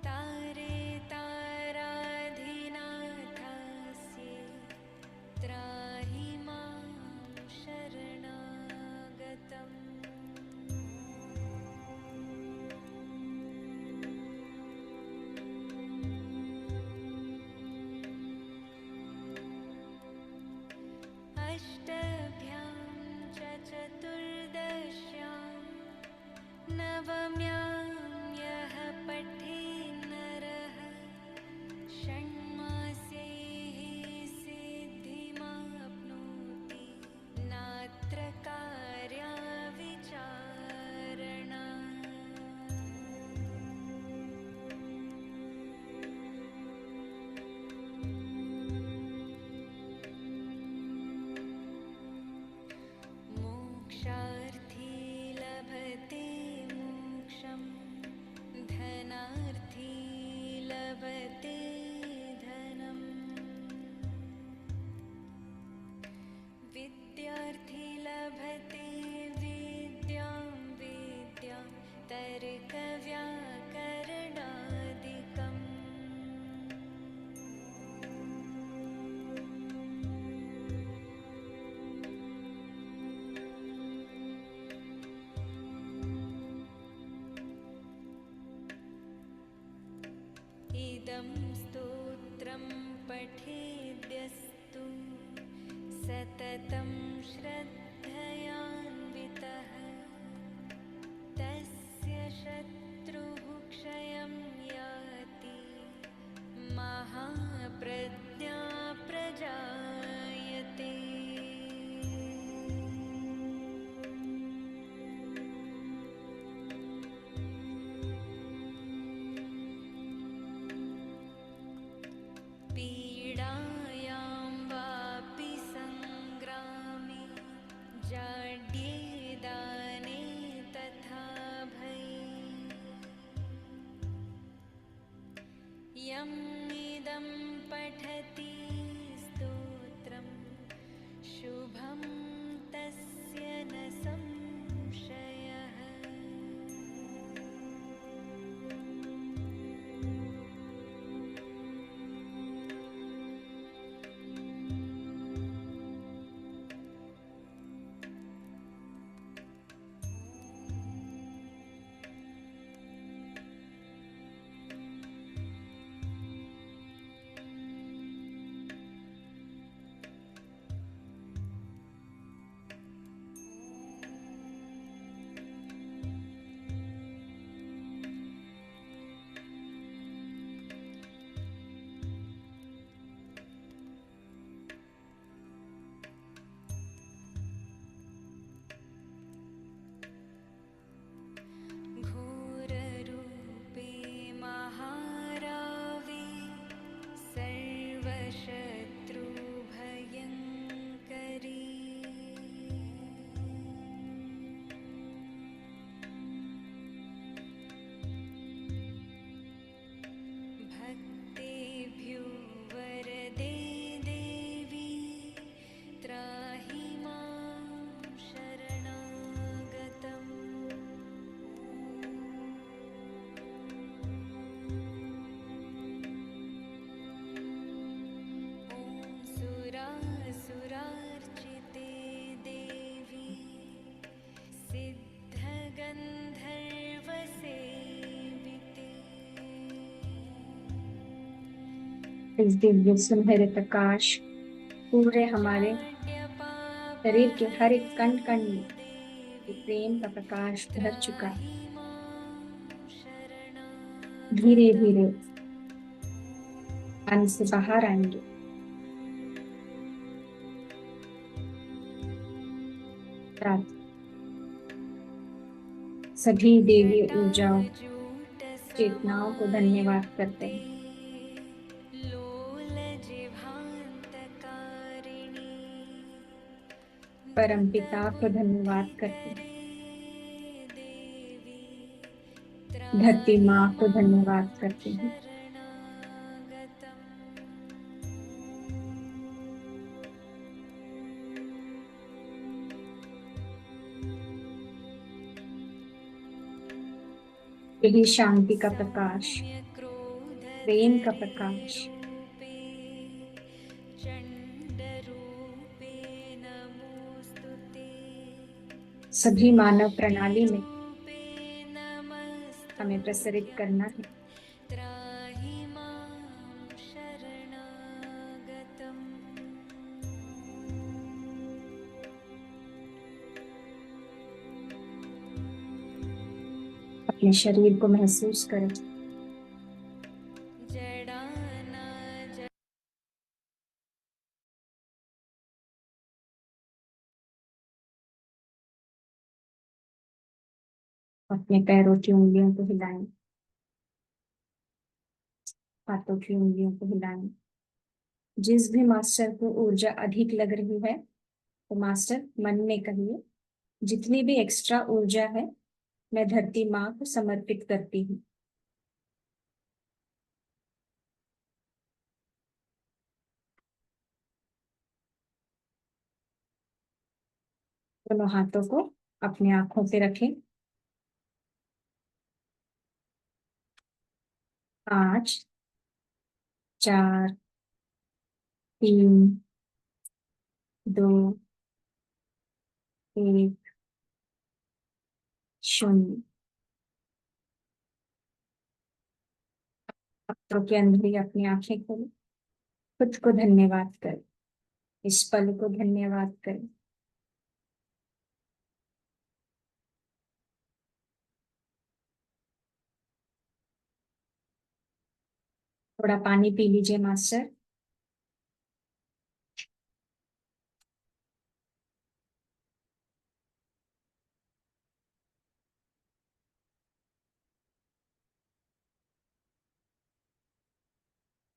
तारे ताराधिनाथास्ये त्राहि मां शरणागतम् अष्टभ्यां च चतुर्दश्यां नवम्यां यः पठेन्नरः षण्मास्यैः सिद्धिमाप्नोति नात्र कार्या विचारणा मोक्षार्थी लभते मोक्षं धनार्थी लभते धनम् विद्यार्थी लभते विद्यां विद्यां तर्कव्याकरणादिकम् इदं स्तोत्रं पठेद्यस्तु सततं श्रद्धयान्वितः तस्य शत्रुः क्षयं याति महाप्रज्ञा प्रजायते पीडायां वापि सङ्ग्रामे जाड्ये दाने तथा भये यम् इदं पठति स्तोत्रं शुभं तस्य न संशयः घोररूपे महारावे सर्वशत्रुभयङ्करी भक्तेभ्यो वरदे देवी त्राहि मां शरणागतम् ॐ सुरासुरार्चिते देवी सिद्धगन्धर्वसेविते इस दिव्य सुनहरे प्रकाश पूरे हमारे शरीर के हर एक कण कण में ये प्रेम का प्रकाश भर चुका है। धीरे धीरे अंत से बाहर आएंगे। रात सभी देवी ऊर्जा चेतनाओं को धन्यवाद करते हैं। परमपिता को धन्यवाद करते हैं। धरती माँ को धन्यवाद करते हैं। यही शांति का प्रकाश, प्रेम का प्रकाश सभी मानव प्रणाली में हमें प्रसरित करना है। अपने शरीर को महसूस करें। अपने पैरों की उंगलियों को हिलाएं, हाथों की उंगलियों को हिलाएं। जिस भी मास्टर को ऊर्जा अधिक लग रही है तो मास्टर मन में कहिए, जितनी भी एक्स्ट्रा ऊर्जा है मैं धरती माँ को समर्पित करती हूँ। दोनों हाथों को अपने आंखों पे रखें। 5 4 3 2 1 0। आंखों के अंदर ही अपनी आंखें खोलें। खुद को धन्यवाद करें। इस पल को धन्यवाद करें। थोड़ा पानी पी लीजिए मास्टर।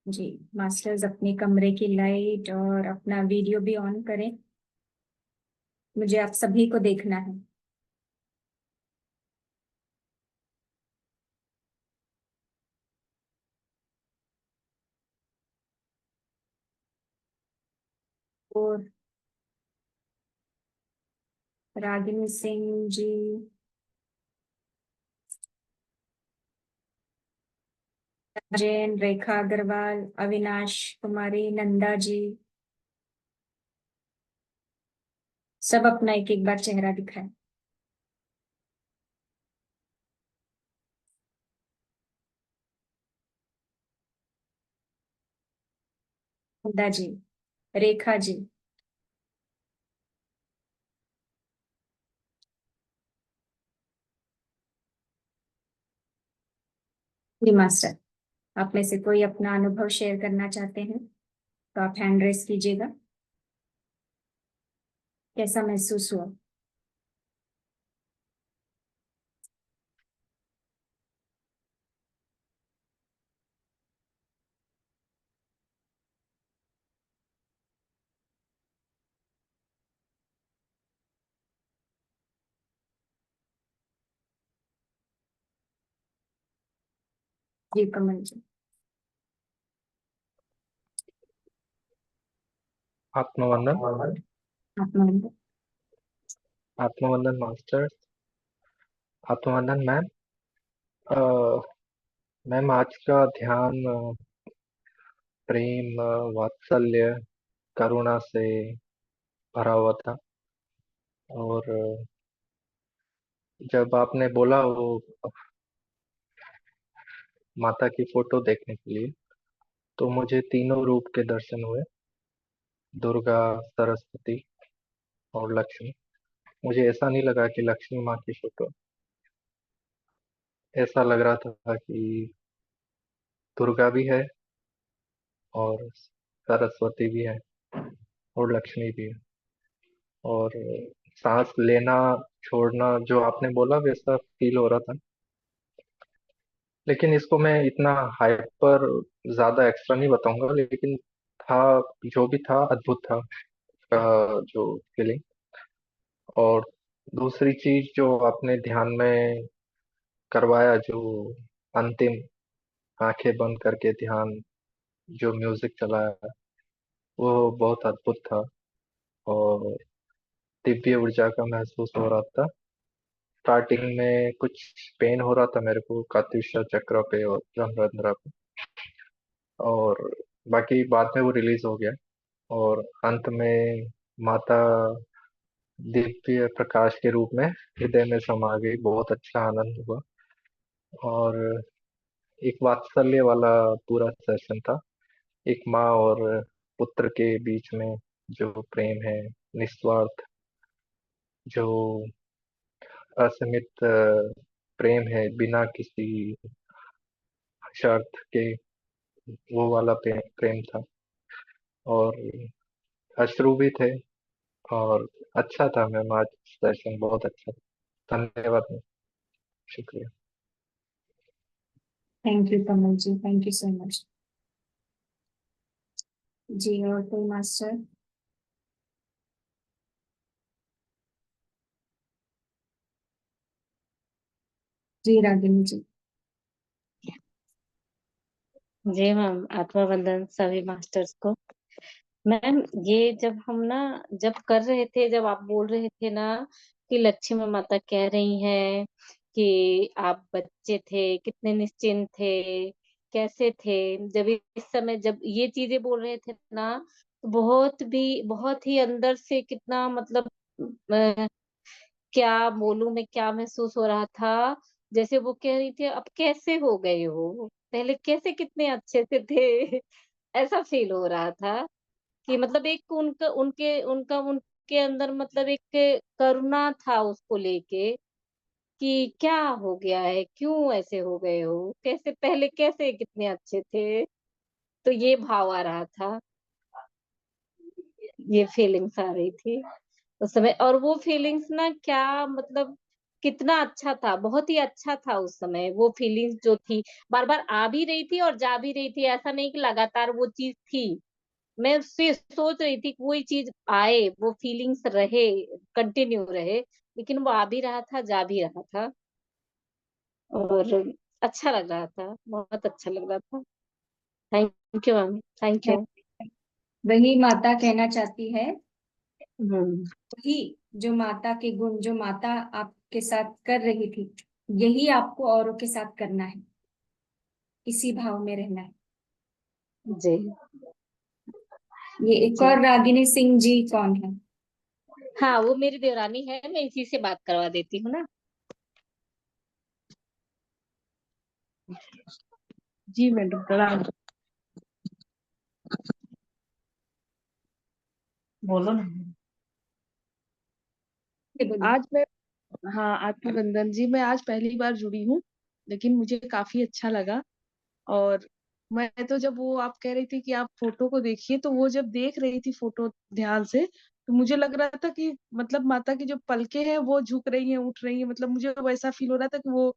जी, मास्टर्स अपने कमरे की लाइट और अपना वीडियो भी ऑन करें। मुझे आप सभी को देखना है। और रागिनी सिंह जी, जैन, रेखा अग्रवाल, अविनाश कुमारी, नंदा जी, सब अपना एक एक बार चेहरा दिखाएं। नंदा जी, रेखा जी, जी मास्टर, आप में से कोई अपना अनुभव शेयर करना चाहते हैं तो आप हैंड रेस कीजिएगा। कैसा महसूस हुआ? जी कमल जी। आत्मवंदन। आत्मवंदन। आत्मवंदन मास्टर। आत्मवंदन मैम। मैम आज का ध्यान प्रेम, वात्सल्य, करुणा से भरा हुआ था। और जब आपने बोला वो माता की फोटो देखने के लिए, तो मुझे तीनों रूप के दर्शन हुए, दुर्गा, सरस्वती और लक्ष्मी। मुझे ऐसा नहीं लगा कि लक्ष्मी माँ की फोटो, ऐसा लग रहा था कि दुर्गा भी है और सरस्वती भी है और लक्ष्मी भी है। और सांस लेना छोड़ना जो आपने बोला वैसा फील हो रहा था। लेकिन इसको मैं इतना हाइपर ज्यादा एक्स्ट्रा नहीं बताऊंगा, लेकिन था, जो भी था अद्भुत था जो फीलिंग। और दूसरी चीज जो आपने ध्यान में करवाया, जो अंतिम आंखें बंद करके ध्यान, जो म्यूजिक चलाया, वो बहुत अद्भुत था और दिव्य ऊर्जा का महसूस हो रहा था। स्टार्टिंग में कुछ पेन हो रहा था मेरे को कात्युषा चक्र पे और ब्रह्मरंध्र पे, और बाकी बाद में वो रिलीज हो गया। और अंत में माता दिव्य प्रकाश के रूप में हृदय में समा गई, बहुत अच्छा आनंद हुआ। और एक वात्सल्य वाला पूरा सेशन था, एक माँ और पुत्र के बीच में जो प्रेम है, निस्वार्थ, जो असीमित प्रेम है बिना किसी शर्त के, वो वाला प्रेम प्रेम था। और अश्रु भी थे। और अच्छा था मैम, आज सेशन बहुत अच्छा था। धन्यवाद मैम, शुक्रिया। Thank you Kamal ji, thank you so much. जी और कोई मास्टर? जी रागिनी जी। जी मैम, आत्मा वंदन सभी मास्टर्स को। मैम, ये जब हम ना, जब कर रहे थे, जब आप बोल रहे थे ना कि लक्ष्मी माता कह रही हैं कि आप बच्चे थे, कितने निश्चिंत थे, कैसे थे, जब इस समय जब ये चीजें बोल रहे थे ना, तो बहुत ही अंदर से कितना मतलब क्या बोलूं मैं, क्या महसूस हो रहा था। जैसे वो कह रही थी अब कैसे हो गए हो, पहले कैसे कितने अच्छे से थे। ऐसा फील हो रहा था कि मतलब एक उनके अंदर मतलब एक करुणा था उसको लेके कि क्या हो गया है, क्यों ऐसे हो गए हो, कैसे पहले कैसे कितने अच्छे थे। तो ये भाव आ रहा था, ये फीलिंग्स आ रही थी उस समय। और वो फीलिंग्स ना क्या मतलब कितना अच्छा था, बहुत ही अच्छा था उस समय। वो फीलिंग्स जो थी बार बार आ भी रही थी और जा भी रही थी, ऐसा नहीं कि लगातार वो चीज थी। मैं उससे सोच रही थी कि वही चीज आए, वो फीलिंग्स रहे, कंटिन्यू रहे, लेकिन वो आ भी रहा था, जा भी रहा था। और अच्छा लग रहा था, बहुत अच्छा लग रहा था। Thank you ma'am, thank you. वही माता कहना चाहती है, हम्म। वही जो माता के गुण जो माता आपके साथ कर रही थी, यही आपको औरों के साथ करना है, इसी भाव में रहना है। जी। ये एक जी और रागिनी सिंह जी कौन है? हाँ, वो मेरी देवरानी है, मैं इसी से बात करवा देती हूँ ना। जी मैडम प्रणाम। बोलो ना। ये बोलिए। आज मैं, हाँ आत्मबंधन जी, मैं आज पहली बार जुड़ी हूँ, लेकिन मुझे काफी अच्छा लगा। और मैं तो जब वो आप कह रही थी कि आप फोटो को देखिए, तो वो जब देख रही थी फोटो ध्यान से, तो मुझे लग रहा था कि मतलब माता की जो पलकें हैं वो झुक रही हैं, उठ रही हैं। मतलब मुझे वैसा फील हो रहा था कि वो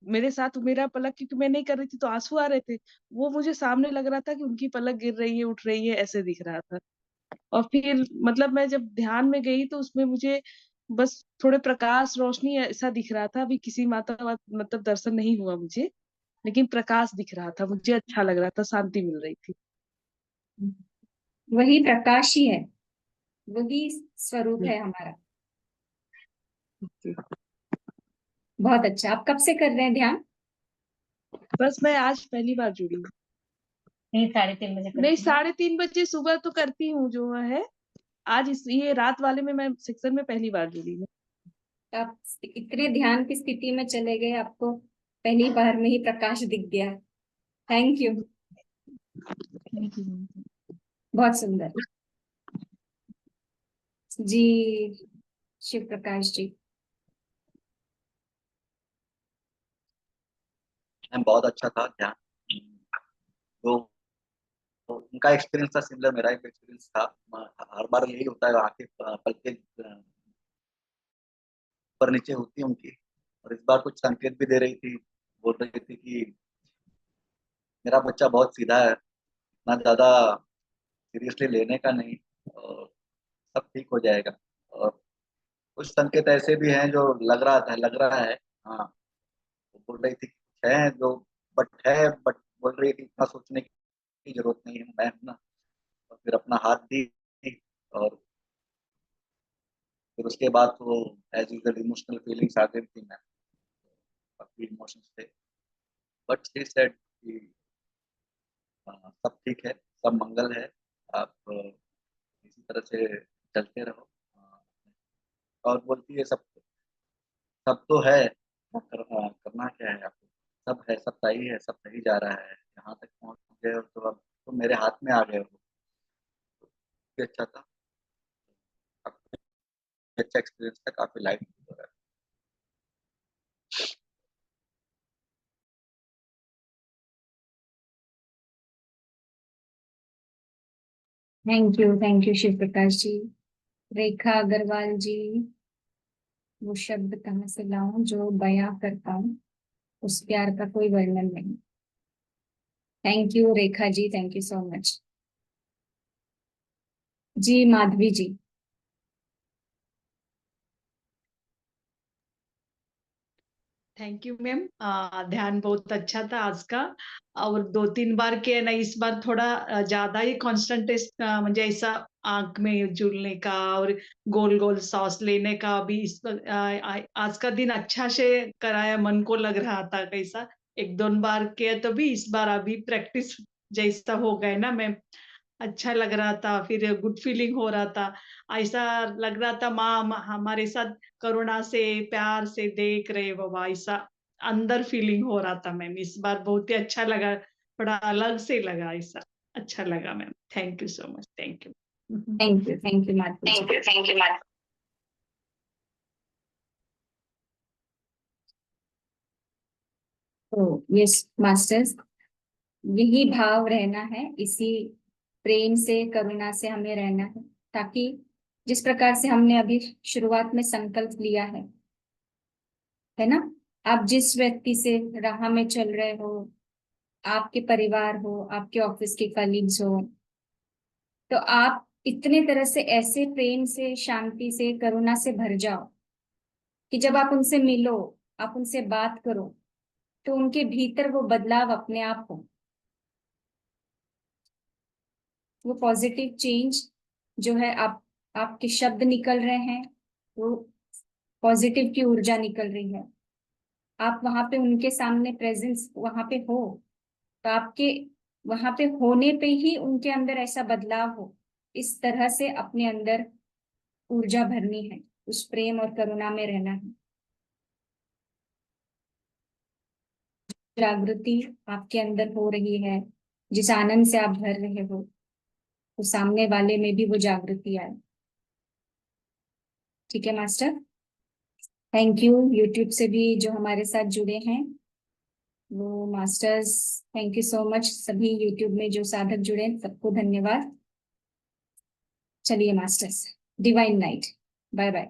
मेरे साथ, मेरा पलक, क्योंकि मैं नहीं कर रही थी तो आंसू आ रहे थे, वो मुझे सामने लग रहा था कि उनकी पलक गिर रही है, उठ रही है, ऐसे दिख रहा था। और फिर मतलब मैं जब ध्यान में गई तो उसमें मुझे बस थोड़े प्रकाश रोशनी ऐसा दिख रहा था। अभी किसी माता मतलब दर्शन नहीं हुआ मुझे, लेकिन प्रकाश दिख रहा था, मुझे अच्छा लग रहा था, शांति मिल रही थी। वही प्रकाश ही है, वही स्वरूप हम्म, है हमारा। जी। बहुत अच्छा। आप कब से कर रहे हैं ध्यान? बस मैं आज पहली बार जुड़ी हूँ। नहीं, 3:30 बजे नहीं, करती हूँ। 3:30 बजे सुबह तो करती हूँ जो है। आज इस ये रात वाले में मैं सेक्शन में पहली बार जुड़ी हूँ। आप इतने ध्यान की स्थिति में चले गए, आपको पहली बार में ही प्रकाश दिख गया। Thank you. Thank you. बहुत सुंदर। जी शिव प्रकाश जी। मैम बहुत अच्छा था ध्यान। तो उनका एक्सपीरियंस था सिमिलर, मेरा एक एक्सपीरियंस था। हर बार यही होता है, आंखें पलके ऊपर नीचे होती है उनकी, और इस बार कुछ संकेत भी दे रही थी, बोल रही थी कि मेरा बच्चा बहुत सीधा है, ना ज्यादा सीरियसली लेने का नहीं, और सब ठीक हो जाएगा। और कुछ संकेत ऐसे भी हैं जो लग रहा है। हाँ, वो बोल रही थी कुछ है जो, बट बोल रही थी इतना सोचने की जरूरत नहीं है, मैं हूं ना। और फिर अपना हाथ दी, और फिर उसके बाद तो एज यूजल इमोशनल फीलिंग्स आ गई थी, मैं काफी इमोशंस थे। बट शी सेड कि सब ठीक है, सब मंगल है, आप इसी तरह से चलते रहो। और बोलती है सब सब तो है, करना क्या है आपको, सब है, सब सही है, सब सही जा रहा है, यहाँ तक पहुँच गए हो तो अब तो मेरे हाथ में आ गए हो। काफी अच्छा था, काफी अच्छा एक्सपीरियंस था, काफी लाइट हो रहा है। Thank you Shiv Prakash ji. रेखा अग्रवाल जी, वो शब्द कहाँ से लाऊं जो बयां कर पाऊं, उस प्यार का कोई वर्णन नहीं। Thank you Rekha ji, thank you so much. जी Madhavi ji. Thank you ma'am. ध्यान बहुत अच्छा था आज का, और 2-3 बार के ना, इस बार थोड़ा ज्यादा ही कॉन्सेंट्रेट, म्हणजे ऐसा आंख में जुलने का और गोल गोल सांस लेने का भी आज का दिन अच्छा से कराया, मन को लग रहा था कैसा। 1-2 बार किया तो भी इस बार अभी प्रैक्टिस जैसा हो गए ना मैम, अच्छा लग रहा था, फिर गुड फीलिंग हो रहा था। ऐसा लग रहा था माँ हमारे साथ करुणा से प्यार से देख रहे बाबा, ऐसा अंदर फीलिंग हो रहा था मैम। इस बार बहुत ही अच्छा लगा, थोड़ा अलग से लगा, ऐसा अच्छा लगा ma'am. Thank you so much, thank you. Thank you Madhavi ji. Thank you ma'am. तो यस मास्टर्स, यही भाव रहना है, इसी प्रेम से करुणा से हमें रहना है, ताकि जिस प्रकार से हमने अभी शुरुआत में संकल्प लिया है ना, आप जिस व्यक्ति से राह में चल रहे हो, आपके परिवार हो, आपके ऑफिस के कलीग्स हो, तो आप इतने तरह से ऐसे प्रेम से, शांति से, करुणा से भर जाओ कि जब आप उनसे मिलो, आप उनसे बात करो, तो उनके भीतर वो बदलाव अपने आप हो, वो पॉजिटिव चेंज जो है, आपके शब्द निकल रहे हैं, वो पॉजिटिव की ऊर्जा निकल रही है, आप वहां पे उनके सामने प्रेजेंस वहां पे हो, तो आपके वहां पे होने पे ही उनके अंदर ऐसा बदलाव हो। इस तरह से अपने अंदर ऊर्जा भरनी है, उस प्रेम और करुणा में रहना है। जागृति आपके अंदर हो रही है, जिस आनंद से आप भर रहे हो, तो सामने वाले में भी वो जागृति आए। ठीक है मास्टर। थैंक यू यूट्यूब से भी जो हमारे साथ जुड़े हैं वो masters, thank you so much. सभी यूट्यूब में जो साधक जुड़े हैं सबको धन्यवाद। चलिए masters, divine night, bye bye.